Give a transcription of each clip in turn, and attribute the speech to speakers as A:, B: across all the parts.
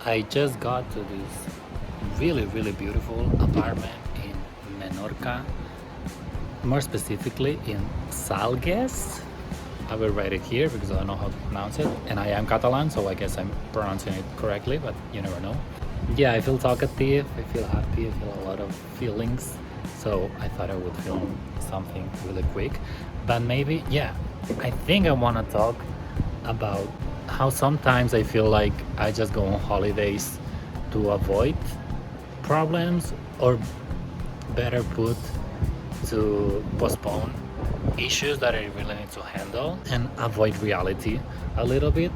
A: I just got to this really beautiful apartment in Menorca, more specifically in Salgues. I will write it here because I don't know how to pronounce it, and I am Catalan, so I guess I'm pronouncing it correctly, but you never know. Yeah, I feel talkative, I feel happy, I feel a lot of feelings, so I thought I would film something really quick. But maybe, yeah, I think I want to talk about how sometimes I feel like I just go on holidays to avoid problems, or better put, to postpone issues that I really need to handle and avoid reality a little bit.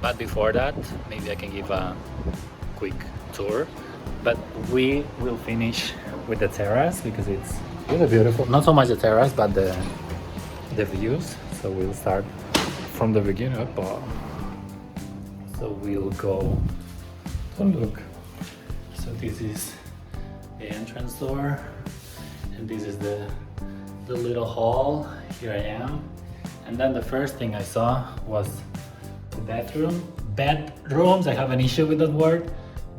A: But before that, maybe I can give a quick tour. But we will finish with the terrace because it's really beautiful. Not so much the terrace, but the views. So we'll start from the beginning up. So we'll go to look. So this is the entrance door, and this is the little hall. Here I am, and then the first thing I saw was the bedrooms. I have an issue with that word.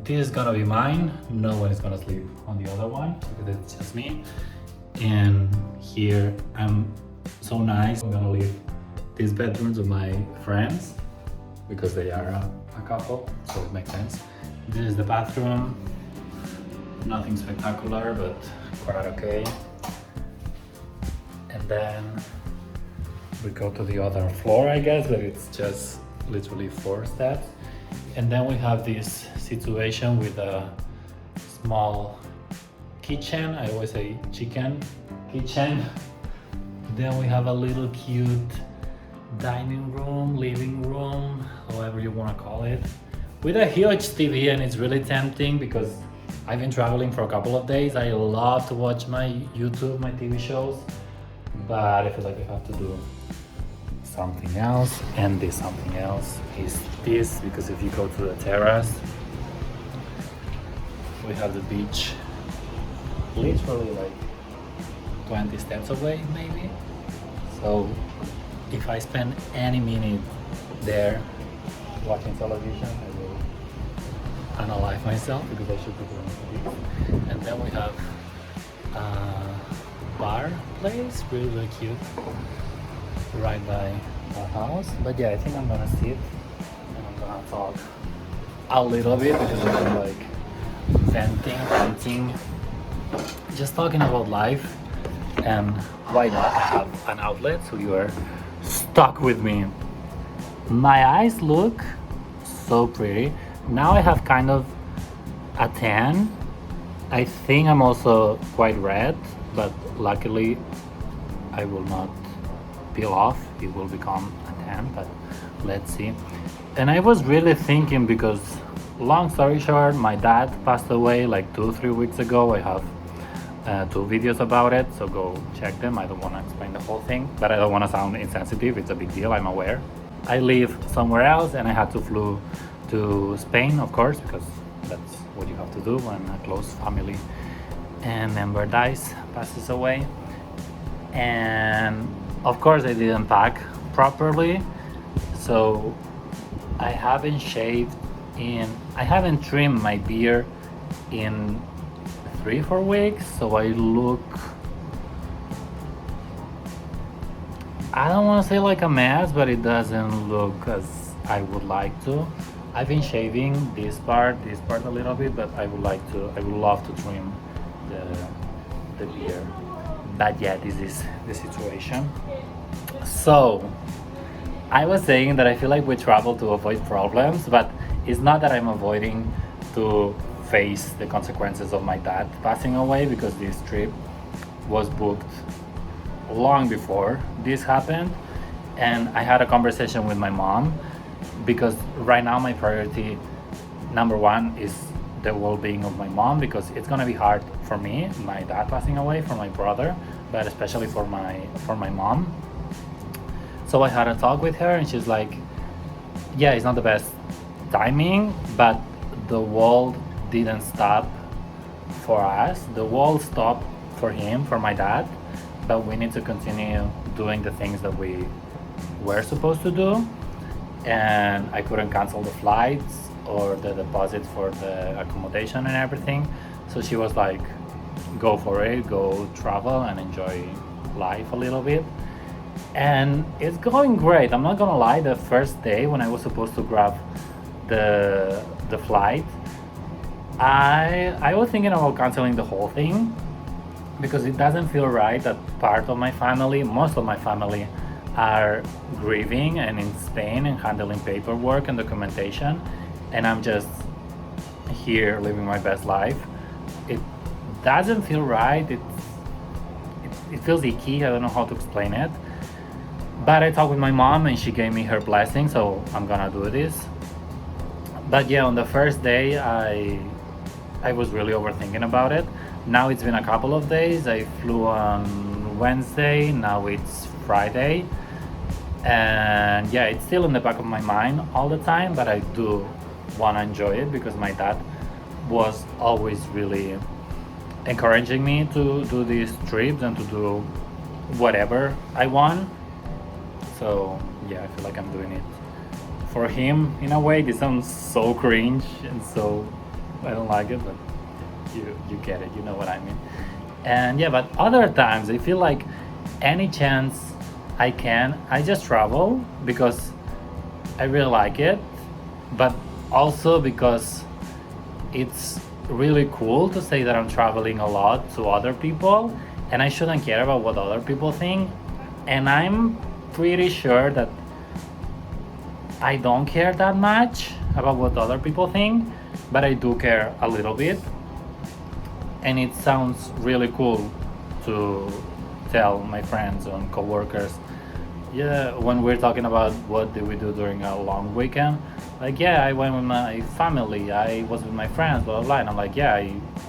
A: This is gonna be mine. No one is gonna sleep on the other one because it's just me. And here I'm so nice. I'm gonna leave these bedrooms with my friends because they are a couple, so it makes sense. This is the bathroom. Nothing spectacular, but quite okay. And then we go to the other floor, I guess, but it's just literally 4 steps. And then we have this situation with a small kitchen. I always say chicken kitchen. Then we have a little cute dining room, living room, however you want to call it, with a huge TV, and it's really tempting because I've been traveling for a couple of days. I love to watch my YouTube, my TV shows, but I feel like I have to do something else, and this something else is this, because if you go to the terrace, we have the beach literally like 20 steps away maybe. So if I spend any minute there watching television, I will analyze myself because I should be doing this. And then we have a bar place, really cute, right by our house. But yeah, I think I'm gonna sit and I'm gonna talk a little bit because I'm like venting, just talking about life. And why not have an outlet so you are stuck with me. My eyes look so pretty. Now I have kind of a tan. I think I'm also quite red, but luckily I will not peel off. It will become a tan, but let's see. And I was really thinking because, long story short, my dad passed away like 2-3 weeks ago. I have 2 videos about it, so go check them. I don't want to explain the whole thing, but I don't want to sound insensitive. It's a big deal, I'm aware. I live somewhere else and I had to flew to Spain, of course, because that's what you have to do when a close family and member passes away. And of course I didn't pack properly, so I haven't trimmed my beard in 3-4 weeks, so I look, I don't want to say like a mess, but it doesn't look as I would like to. I've been shaving this part a little bit, but I would love to trim the beard. But yeah, this is the situation. So I was saying that I feel like we travel to avoid problems, but it's not that I'm avoiding to face the consequences of my dad passing away, because this trip was booked long before this happened. And I had a conversation with my mom because right now my priority number 1 is the well-being of my mom, because it's gonna be hard for me, my dad passing away, for my brother, but especially for my mom. So I had a talk with her and she's like, yeah, it's not the best timing, but the world didn't stop for us. The world stopped for him, for my dad, but we need to continue doing the things that we were supposed to do. And I couldn't cancel the flights, or the deposit for the accommodation and everything. So she was like, go for it, go travel and enjoy life a little bit. And it's going great. I'm not gonna lie, the first day when I was supposed to grab the flight, I was thinking about canceling the whole thing because it doesn't feel right that part of my family, most of my family, are grieving and in Spain and handling paperwork and documentation, and I'm just here living my best life. It doesn't feel right. It feels icky. I don't know how to explain it. But I talked with my mom and she gave me her blessing, so I'm gonna do this. But yeah, on the first day, I was really overthinking about it. Now it's been a couple of days. I flew on Wednesday. Now it's Friday, and yeah, it's still in the back of my mind all the time. But I do want to enjoy it because my dad was always really encouraging me to do these trips and to do whatever I want. So yeah, I feel like I'm doing it for him in a way. This sounds so cringe and so I don't like it, but you get it. You know what I mean. And yeah, but other times I feel like any chance I can, I just travel because I really like it, but also because it's really cool to say that I'm traveling a lot to other people and I shouldn't care about what other people think. And I'm pretty sure that I don't care that much about what other people think, but I do care a little bit. And it sounds really cool to tell my friends and coworkers, yeah, when we're talking about what did we do during a long weekend, like, yeah, I went with my family, I was with my friends, blah, blah, blah. And I'm like, yeah,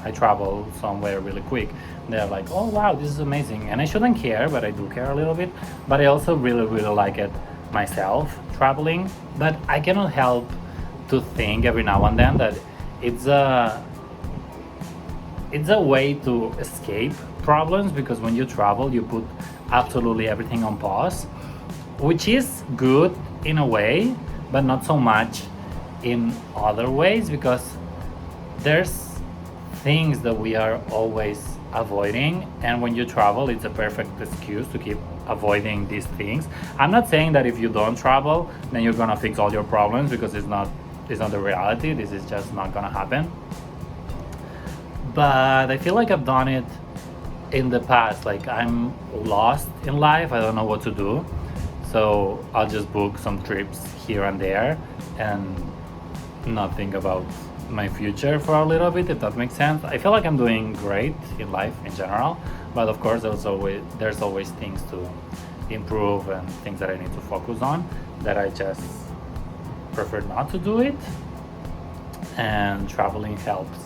A: I traveled somewhere really quick. And they're like, oh, wow, this is amazing. And I shouldn't care, but I do care a little bit. But I also really, really like it myself, traveling. But I cannot help to think every now and then that it's a way to escape problems, because when you travel you put absolutely everything on pause, which is good in a way but not so much in other ways, because there's things that we are always avoiding, and when you travel it's a perfect excuse to keep avoiding these things. I'm not saying that if you don't travel then you're gonna fix all your problems, because it's not the reality. This is just not gonna happen. But I feel like I've done it in the past. Like, I'm lost in life, I don't know what to do, so I'll just book some trips here and there and not think about my future for a little bit, if that makes sense. I feel like I'm doing great in life in general, but of course there's always things to improve and things that I need to focus on that I just prefer not to do it. And traveling helps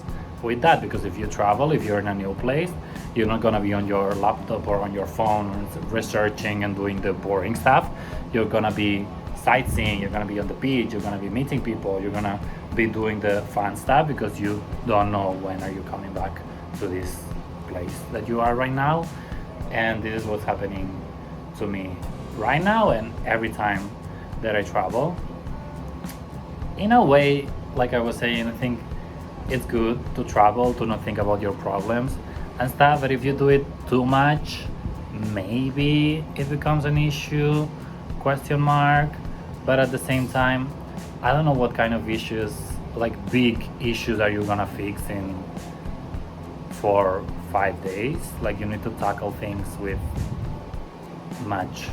A: with that, because if you travel, if you're in a new place, you're not gonna be on your laptop or on your phone researching and doing the boring stuff. You're gonna be sightseeing, you're gonna be on the beach, you're gonna be meeting people, you're gonna be doing the fun stuff, because you don't know when are you coming back to this place that you are right now. And this is what's happening to me right now and every time that I travel. In a way, like I was saying, I think it's good to travel, to not think about your problems and stuff, but if you do it too much, maybe it becomes an issue, question mark. But at the same time, I don't know what kind of issues, like big issues, are you gonna fix in 4 5 days. Like, you need to tackle things with much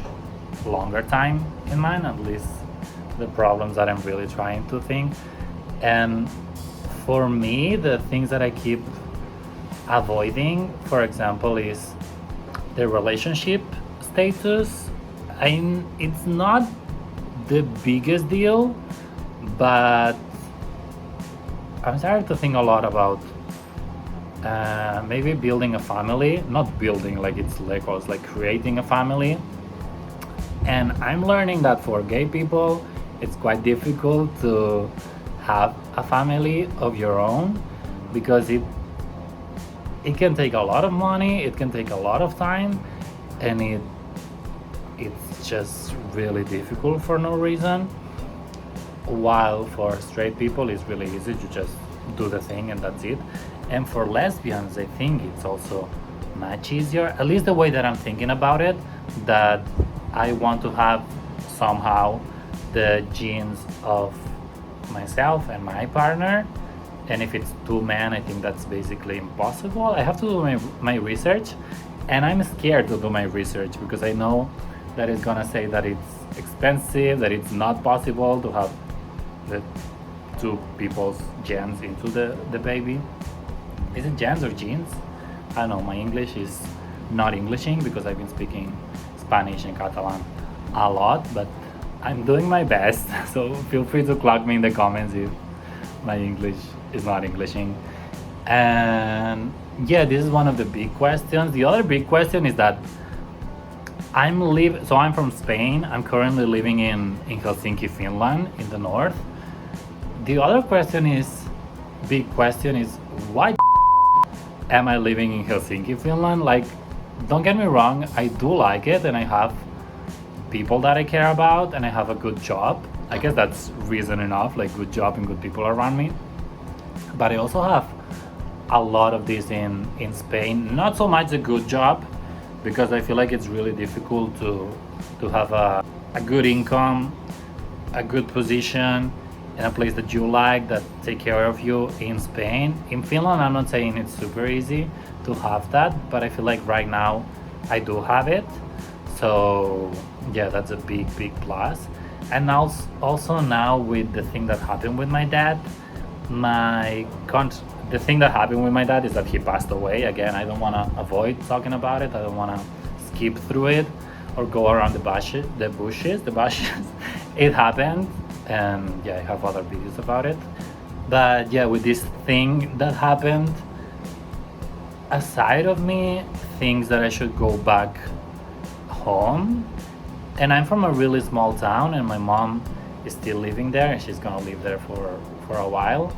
A: longer time in mind, at least the problems that I'm really trying to think. And for me, the things that I keep avoiding, for example, is the relationship status. It's not the biggest deal, but I'm starting to think a lot about maybe building a family. Not building like it's Legos, like creating a family. And I'm learning that for gay people, it's quite difficult to have a family of your own, because it can take a lot of money, it can take a lot of time, and it's just really difficult for no reason. while for straight people it's really easy to just do the thing and that's it. And for lesbians I think it's also much easier, at least the way that I'm thinking about it, that I want to have somehow the genes of myself and my partner. And if it's two men, I think that's basically impossible. I have to do my research, and I'm scared to do my research because I know that it's gonna say that it's expensive, that it's not possible to have the two people's genes into the baby. Is it genes or genes? I don't know, my English is not Englishing because I've been speaking Spanish and Catalan a lot, but I'm doing my best. So feel free to clock me in the comments if my English is not Englishing. And yeah, this is one of the big questions. The other big question is that I'm from Spain. I'm currently living in Helsinki, Finland, in the north. The other big question is why am I living in Helsinki, Finland? Like, don't get me wrong, I do like it and I have people that I care about and I have a good job. I guess that's reason enough, like good job and good people around me. But I also have a lot of this in Spain. Not so much a good job, because I feel like it's really difficult to have a good income, a good position in a place that you like, that take care of you in Spain. In Finland, I'm not saying it's super easy to have that, but I feel like right now I do have it. So yeah, that's a big plus. And now also now with the thing that happened with my dad, the thing that happened with my dad is that he passed away. Again, I don't want to avoid talking about it. I don't want to skip through it or go around the bushes. It happened, and yeah, I have other videos about it. But yeah, with this thing that happened, aside of me thinks that I should go back home. And I'm from a really small town, and my mom is still living there, and she's gonna live there for a while.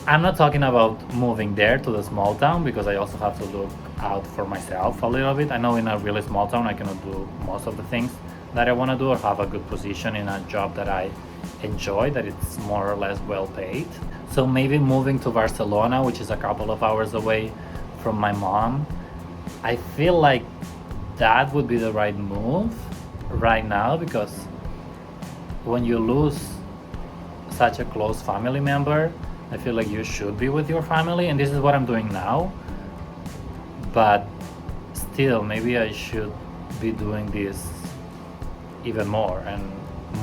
A: I'm not talking about moving there to the small town, because I also have to look out for myself a little bit. I know in a really small town I cannot do most of the things that I want to do or have a good position in a job that I enjoy, that it's more or less well paid. So maybe moving to Barcelona, which is a couple of hours away from my mom, I feel like that would be the right move right now, because when you lose such a close family member, I feel like you should be with your family, and this is what I'm doing now. But still, maybe I should be doing this even more and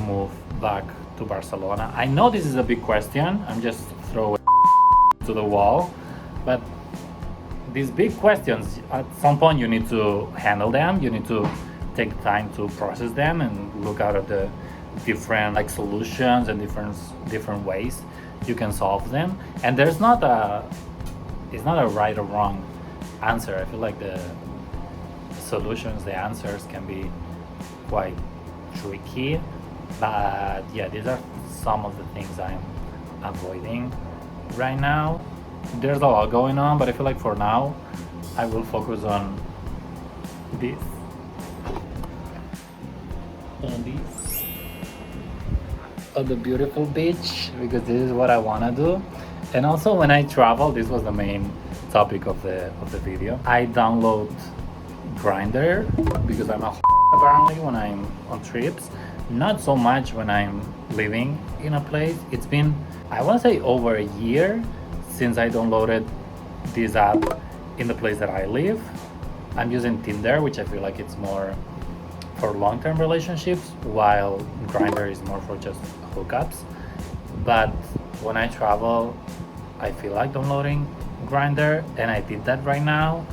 A: move back to Barcelona. I know this is a big question, I'm just throwing to the wall, but these big questions, at some point you need to handle them. You need to take time to process them and look out at the different solutions and different ways you can solve them. And it's not a right or wrong answer. I feel like the solutions, the answers can be quite tricky. But yeah, these are some of the things I'm avoiding right now. There's a lot going on, but I feel like for now I will focus on this. On the beautiful beach, because this is what I want to do. And also when I travel, this was the main topic of the video, I download Grinder because I'm a apparently when I'm on trips, not so much when I'm living in a place. It's been, I want to say, over a year since I downloaded this app in the place that I live. I'm using Tinder, which I feel like it's more for long-term relationships, while Grindr is more for just hookups. But when I travel, I feel like downloading Grindr, and I did that right now.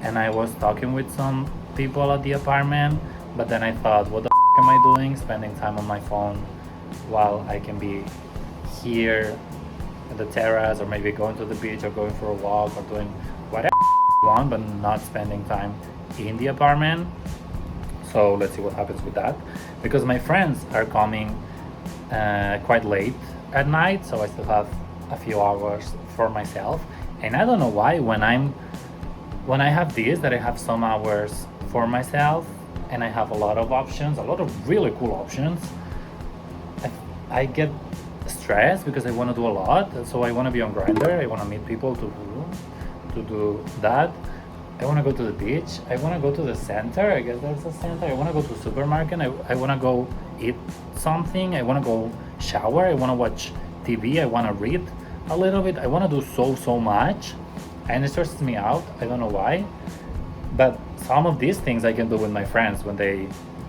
A: And I was talking with some people at the apartment, but then I thought, what the am I doing spending time on my phone while I can be here at the terrace, or maybe going to the beach, or going for a walk, or doing whatever I want, but not spending time in the apartment. So let's see what happens with that, because my friends are coming quite late at night, so I still have a few hours for myself. And I don't know why, when I have this, that I have some hours for myself and I have a lot of options, a lot of really cool options, I get stressed because I want to do a lot. So I want to be on Grinder. I want to meet people to do that. I want to go to the beach. I want to go to the center. I guess that's the center. I want to go to the supermarket. I want to go eat something. I want to go shower. I want to watch TV. I want to read a little bit. I want to do so much, and it stresses me out. I don't know why, but some of these things I can do with my friends when they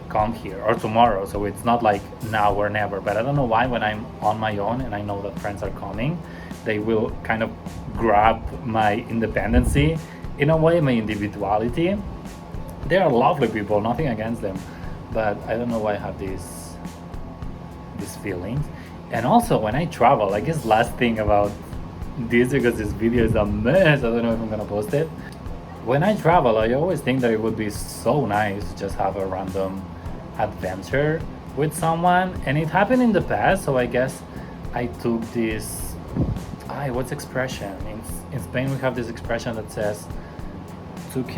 A: come here or tomorrow. So it's not like now or never. But I don't know why when I'm on my own and I know that friends are coming, they will kind of grab my independency in a way, my individuality. They are lovely people, nothing against them, but I don't know why I have these feelings. And also when I travel, I guess last thing about this, because this video is a mess, I don't know if I'm gonna post it. When I travel, I always think that it would be so nice to just have a random adventure with someone, and it happened in the past. So I guess I took this. What's expression? In Spain, we have this expression that says, "Took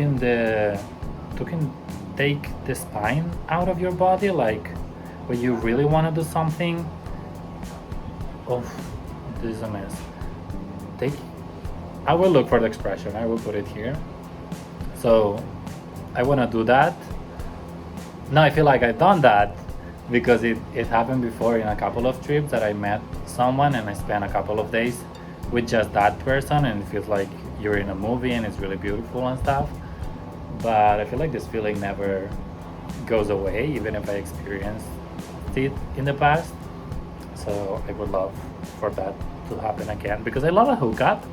A: take the spine out of your body." Like when you really want to do something. Oh, this is a mess. Take. I will look for the expression. I will put it here. So I want to do that. Now I feel like I've done that because it happened before in a couple of trips that I met someone and I spent a couple of days with just that person, and it feels like you're in a movie and it's really beautiful and stuff. But I feel like this feeling never goes away, even if I experienced it in the past. So I would love for that to happen again, because I love a hookup,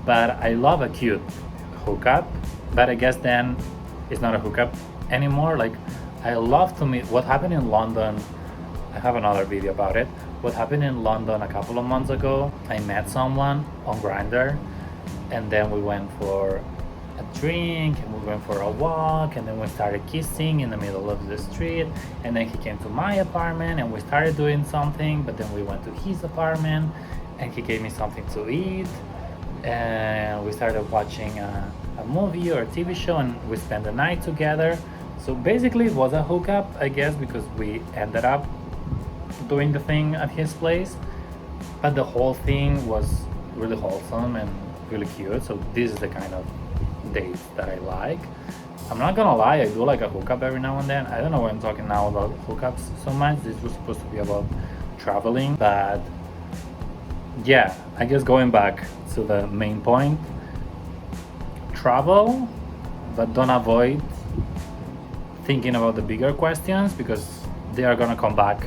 A: but I love a cute hookup. But I guess then it's not a hookup anymore. Like, I love to meet. What happened in London, I have another video about it. What happened in London a couple of months ago, I met someone on Grindr, and then we went for a drink and we went for a walk, and then we started kissing in the middle of the street, and then he came to my apartment and we started doing something, but then we went to his apartment and he gave me something to eat, and we started watching a movie or a TV show, and we spent the night together. So basically it was a hookup, I guess, because we ended up doing the thing at his place, but the whole thing was really wholesome and really cute. So this is the kind of dates that I like. I'm not gonna lie, I do like a hookup every now and then. I don't know why I'm talking now about hookups so much. This was supposed to be about traveling, but yeah, I guess going back to the main point, travel, but don't avoid thinking about the bigger questions, because they are gonna come back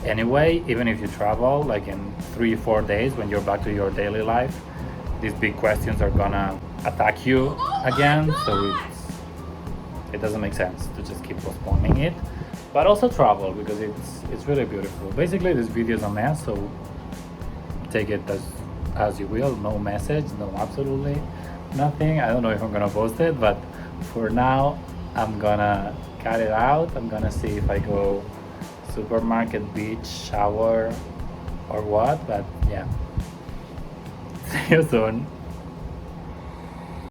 A: anyway. Even if you travel like in 3-4 days, when you're back to your daily life, these big questions are gonna attack you again. So it doesn't make sense to just keep postponing it. But also travel, because it's really beautiful. Basically this video is a mess, so take it as you will. No message, no absolutely nothing. I don't know if I'm gonna post it, but for now I'm gonna cut it out. I'm gonna see if I go supermarket, beach, shower, or what. But yeah, see you soon.